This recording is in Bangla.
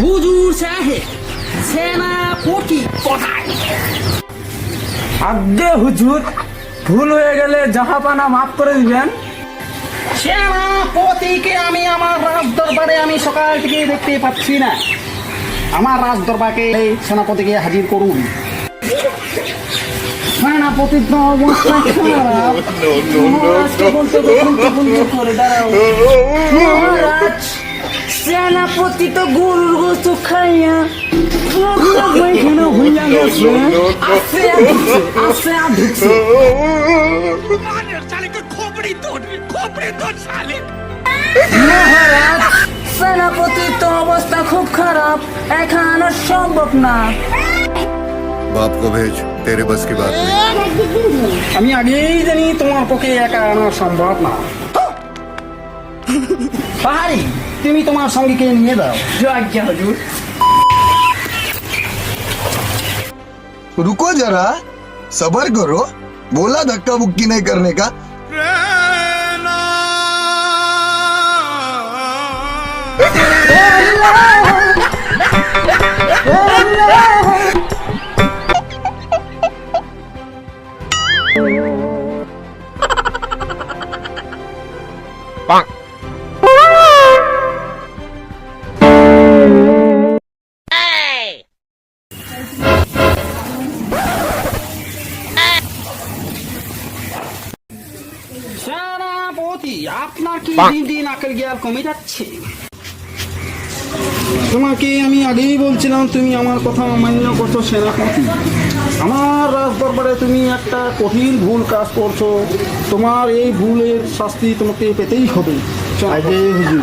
হুজুর সাহেব, সেনাপতি কোথায়? আজ্ঞে হুজুর, ভুল হয়ে গেলে জাহাপানা মাফ করে দিবেন। সেনাপতিকে আমি আমার রাজ দরবারে আমি সকাল থেকে দেখতে পাচ্ছি না। আমার রাজ দরবারে সেনাপতিকে হাজির করুন। সেনাপতির তো অবস্থা খারাপ। মহারাজকে বলতে করে দাঁড়াও। মহারাজ, সেনাপতি তো গরুর গোস্ত খাইয়া পায়খানা হইয়া গেছে। আসে ঢুকছে। মহারাজ, সেনাপতির তো অবস্থা খুব খারাপ, এখানে সম্ভব না। बाप को भेज, तेरे बस की बात नहीं। আমি আগেই জানি তোমার পক্ষে একা আনা সম্ভব না। পাহাড়ি, তুমি তোমার সঙ্গীকে নিয়ে দাও। আজ্ঞা হুজুর। रुको जरा, सबर करो। बोला धक्का मुक्की नहीं करने का। সেনাপতি, আপনার কি দিন দিন আকার জ্ঞান কমে যাচ্ছে? তোমাকে আমি আগেই বলছিলাম তুমি আমার কথা অমান্য করছো সেনাপতি। আমার রাজ দরবারে তুমি একটা কঠিন ভুল কাজ করছো। তোমার এই ভুলের শাস্তি তোমাকে পেতেই হবে। আগে হুজুর।